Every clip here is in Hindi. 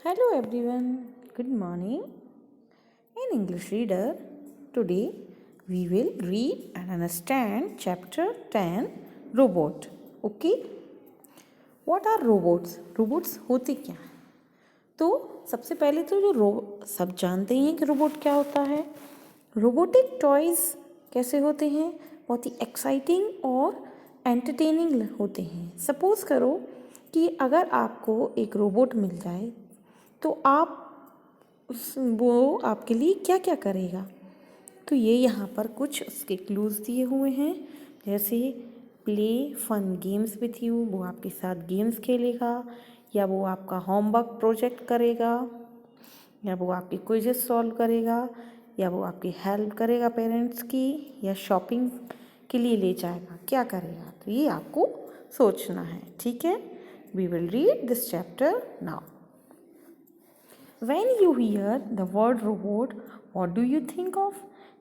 Hello everyone, good morning. In English Reader, today we will read and understand chapter 10 Robot. Okay? What are robots? Robots होते क्या हैं? तो सबसे पहले तो सब जानते ही हैं कि रोबोट क्या होता है. रोबोटिक टॉयज़ कैसे होते हैं? बहुत ही एक्साइटिंग और एंटरटेनिंग होते हैं. सपोज़ करो कि अगर आपको एक रोबोट मिल जाए तो वो आपके लिए क्या क्या करेगा. तो ये यहाँ पर कुछ उसके क्लूज़ दिए हुए हैं. जैसे play fun games with you, वो आपके साथ गेम्स खेलेगा, या वो आपका होमवर्क प्रोजेक्ट करेगा, या वो आपके क्विज़ेस सॉल्व करेगा, या वो आपकी हेल्प करेगा पेरेंट्स की, या शॉपिंग के लिए ले जाएगा. क्या करेगा? तो ये आपको सोचना है. ठीक है. We will read this chapter now. When you hear the word robot, what do you think of?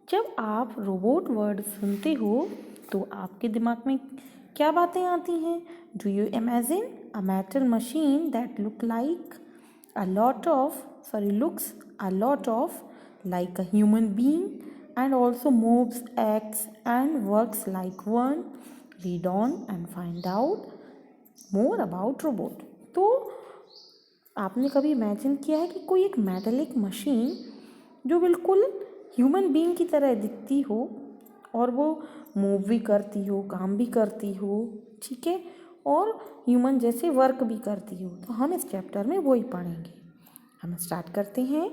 जब आप रोबोट वर्ड सुनते हो तो आपके दिमाग में क्या बातें आती हैं? Do you imagine a metal machine that looks a lot of like a human being and also moves, acts and works like one? Read on and find out more about robot. तो आपने कभी इमेजिन किया है कि कोई एक मेटालिक मशीन जो बिल्कुल ह्यूमन बीइंग की तरह दिखती हो और वो मूव भी करती हो, काम भी करती हो, ठीक है, और ह्यूमन जैसे वर्क भी करती हो. तो हम इस चैप्टर में वही पढ़ेंगे. हम स्टार्ट करते हैं.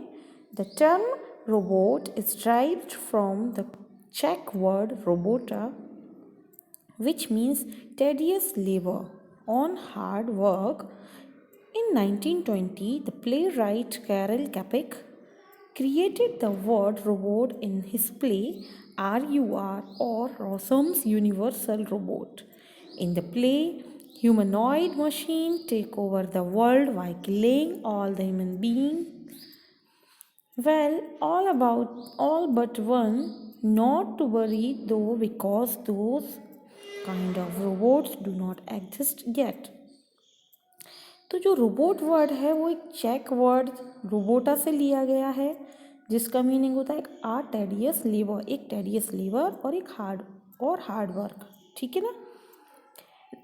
The term robot is derived from the चेक word robota which means tedious labor on hard work. In 1920, the playwright Karel Capek created the word robot in his play RUR or Rossum's Universal Robot. In the play, humanoid machines take over the world while killing all the human beings. Well, all but one, not to worry though, because those kind of robots do not exist yet. तो जो रोबोट वर्ड है वो एक चेक वर्ड रोबोटा से लिया गया है, जिसका मीनिंग होता है एक टेडियस लेबर और एक हार्ड वर्क. ठीक है ना.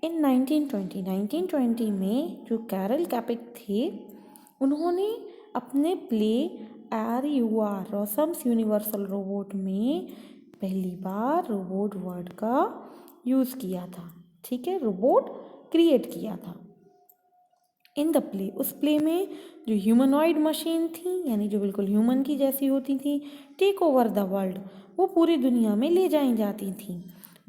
इन 1920 में जो कैरल कैपिक थे, उन्होंने अपने प्ले RUR रॉसम्स यूनिवर्सल रोबोट में पहली बार रोबोट वर्ड का यूज़ किया था. ठीक है. रोबोट क्रिएट किया था. इन द प्ले, उस प्ले में जो ह्यूमनॉइड मशीन थी, यानी जो बिल्कुल ह्यूमन की जैसी होती थी, टेक ओवर द वर्ल्ड, वो पूरी दुनिया में ले जाई जाती थी.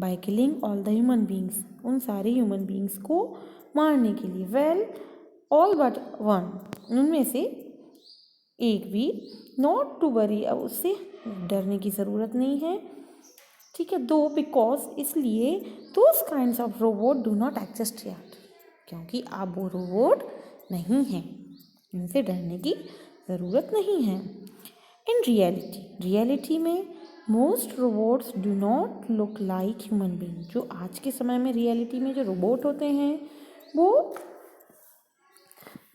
By killing all the human beings, उन सारे ह्यूमन बींग्स को मारने के लिए. वेल, ऑल बट वन, उनमें से एक भी, नॉट टू वरी, अब उससे डरने की ज़रूरत नहीं है. ठीक है. दो, बिकॉज, इसलिए, those kinds of robot do not exist yet, क्योंकि आप वो रोबोट नहीं हैं, इनसे डरने की ज़रूरत नहीं है. इन रियलिटी में most robots do not look like human being. जो आज के समय में रियलिटी में जो रोबोट होते हैं वो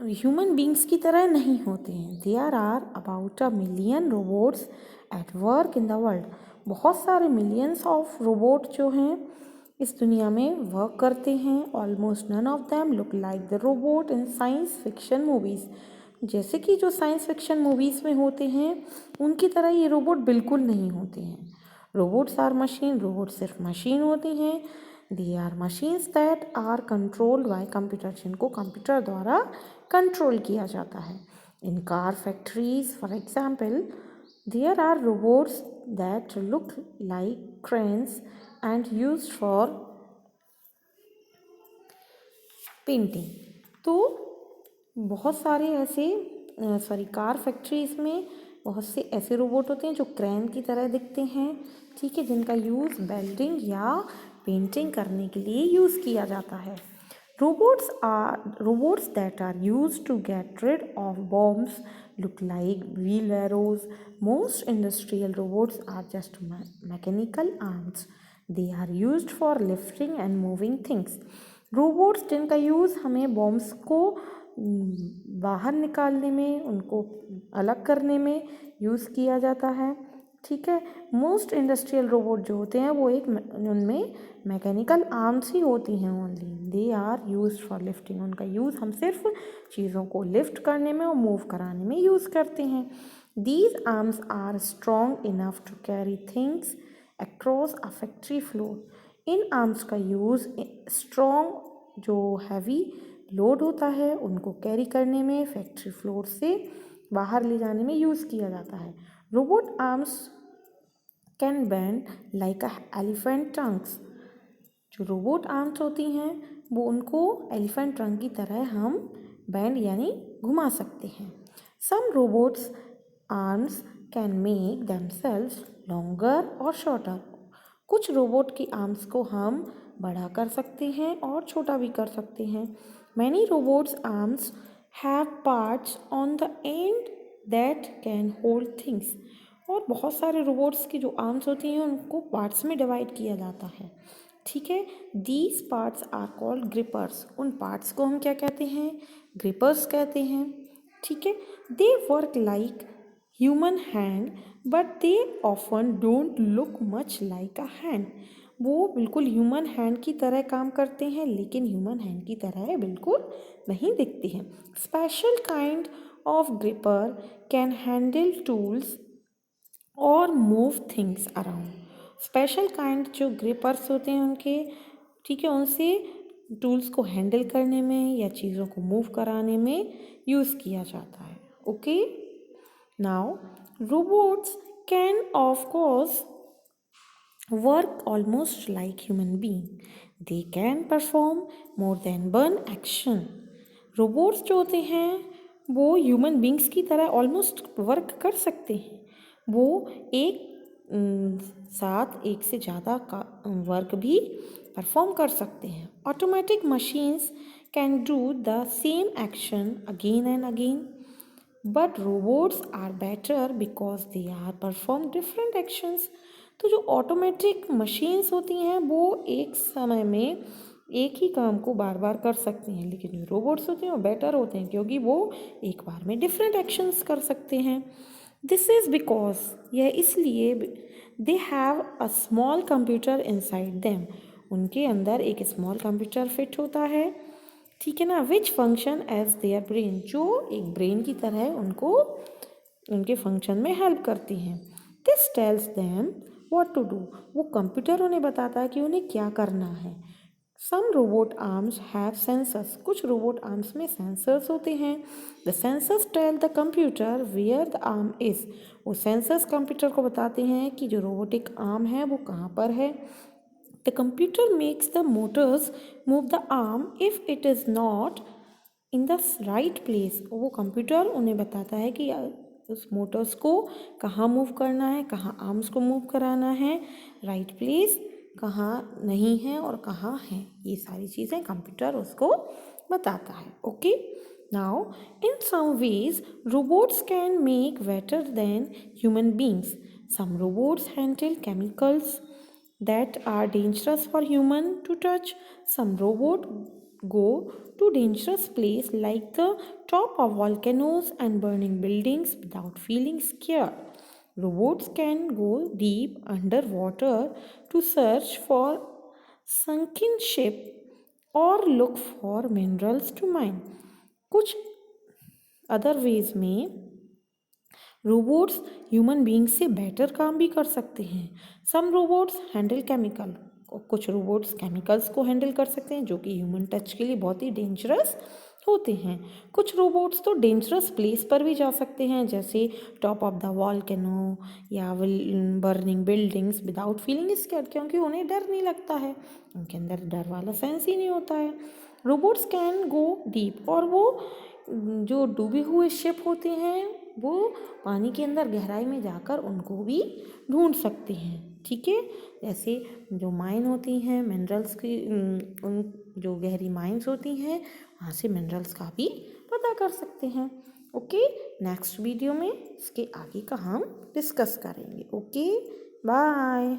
ह्यूमन बीइंग्स की तरह नहीं होते हैं. There are about 1 million robots at work in the world. बहुत सारे मिलियंस ऑफ रोबोट जो हैं इस दुनिया में वर्क करते हैं. Almost none of them look like the robot in science fiction movies. जैसे कि जो साइंस फिक्शन मूवीज़ में होते हैं उनकी तरह ये रोबोट बिल्कुल नहीं होते हैं. रोबोट्स आर मशीन, रोबोट सिर्फ मशीन होती हैं. They are machines that are controlled by computer, जिनको कंप्यूटर द्वारा कंट्रोल किया जाता है. In car factories for example, there are robots that look like cranes and used for painting. तो बहुत सारे ऐसे कार फैक्ट्रीज़ में बहुत से ऐसे रोबोट होते हैं जो क्रेन की तरह दिखते हैं. ठीक है. जिनका यूज़ वेल्डिंग या पेंटिंग करने के लिए यूज़ किया जाता है. Robots that are used to get rid of bombs look like wheelbarrows. Most industrial robots are just mechanical arms. They are used for lifting and moving things. Robots जिनका यूज़ हमें बॉम्ब्स को बाहर निकालने में, उनको अलग करने में यूज़ किया जाता है। ठीक है, मोस्ट इंडस्ट्रियल रोबोट जो होते हैं वो उनमें मैकेनिकल आर्म्स ही होती हैं only, they are use for lifting. उनका यूज़ हम सिर्फ चीज़ों को लिफ्ट करने में और मूव कराने में यूज़ करते हैं। These arms are strong enough to carry things across a factory floor. इन आर्म्स का यूज़ स्ट्रॉन्ग जो हैवी लोड होता है उनको कैरी करने में, फैक्ट्री फ्लोर से बाहर ले जाने में यूज़ किया जाता है। Robot arms can bend like a elephant Trunks. जो रोबोट आर्म्स होती हैं वो उनको एलिफेंट ट्रंक की तरह हम बेंड यानी घुमा सकते हैं। Some robots arms can make themselves longer और शॉर्टर। कुछ रोबोट की आर्म्स को हम बड़ा कर सकते हैं और छोटा भी कर सकते हैं। Many robots arms have parts on the end that can hold things. और बहुत सारे रोबोट्स की जो आर्म्स होती हैं उनको पार्ट्स में डिवाइड किया जाता है। ठीक है, दीज पार्ट्स आर कॉल्ड ग्रिपर्स। उन पार्ट्स को हम क्या कहते हैं? ग्रिपर्स कहते हैं। ठीक है, they work like human hand but they often don't look much like a hand. वो बिल्कुल ह्यूमन हैंड की तरह काम करते हैं लेकिन ह्यूमन हैंड की तरह बिल्कुल नहीं दिखती हैं। Special kind of gripper can handle tools और move things around. Special kind जो ग्रिपर्स होते हैं उनके, ठीक है, उनसे टूल्स को हैंडल करने में या चीज़ों को मूव कराने में यूज़ किया जाता है। Okay, now robots can of course work almost like human being. They can perform more than one action. Robots जो होते हैं वो ह्यूमन बींग्स की तरह ऑलमोस्ट वर्क कर सकते हैं। वो एक साथ एक से ज़्यादा का वर्क भी परफॉर्म कर सकते हैं। Automatic machines can do the same action again and again, but robots are better because they are perform different actions. तो जो ऑटोमेटिक मशीन्स होती हैं वो एक समय में एक ही काम को बार बार कर सकती हैं, लेकिन जो रोबोट्स होते हैं वो बेटर होते हैं क्योंकि वो एक बार में डिफरेंट एक्शंस कर सकते हैं। दिस इज़ बिकॉज, यह इसलिए, they have a small computer inside them. उनके अंदर एक स्मॉल कंप्यूटर फिट होता है, ठीक है ना, which function as their brain, जो एक ब्रेन की तरह उनको उनके फंक्शन में हेल्प करती हैं। This tells them what to do. वो कंप्यूटर उन्हें बताता है कि उन्हें क्या करना है। Some robot arms have sensors. कुछ रोबोट आर्म्स में सेंसर्स होते हैं। The sensors tell the computer where the arm is. वो सेंसर्स कंप्यूटर को बताते हैं कि जो रोबोटिक आर्म है वो कहाँ पर है। The computer makes the motors move the arm if it is not in the right place. वो कंप्यूटर उन्हें बताता है कि उस मोटर्स को कहाँ मूव करना है, कहाँ आर्म्स को मूव कराना है, राइट प्लेस कहाँ नहीं है और कहाँ है, ये सारी चीज़ें कंप्यूटर उसको बताता है। Okay, now in some ways robots can make better than human beings. Some robots handle chemicals that are dangerous for human to touch. Some robots go to dangerous place like the top of volcanoes and burning buildings without feeling scared. Robots can go deep underwater to search for sunken ship or look for minerals to mine. कुछ अदर वेज में रोबोट्स ह्यूमन बींग से बेटर काम भी कर सकते हैं। सम रोबोट्स हैंडल केमिकल, कुछ रोबोट्स केमिकल्स को हैंडल कर सकते हैं जो कि ह्यूमन टच के लिए बहुत ही डेंजरस होते हैं। कुछ रोबोट्स तो डेंजरस प्लेस पर भी जा सकते हैं जैसे टॉप ऑफ द वॉल्केनो या burning buildings without feeling scared, क्योंकि उन्हें डर नहीं लगता है, उनके अंदर डर वाला सेंस ही नहीं होता है। रोबोट्स कैन गो डीप, और वो जो डूबे हुए शिप होते हैं वो पानी के अंदर गहराई में जाकर उनको भी ढूंढ सकते हैं। ठीक है, जैसे जो माइन होती हैं मिनरल्स की, उन जो गहरी माइंस होती हैं वहाँ से मिनरल्स का भी पता कर सकते हैं। ओके, नेक्स्ट वीडियो में इसके आगे का हम डिस्कस करेंगे। Okay, bye.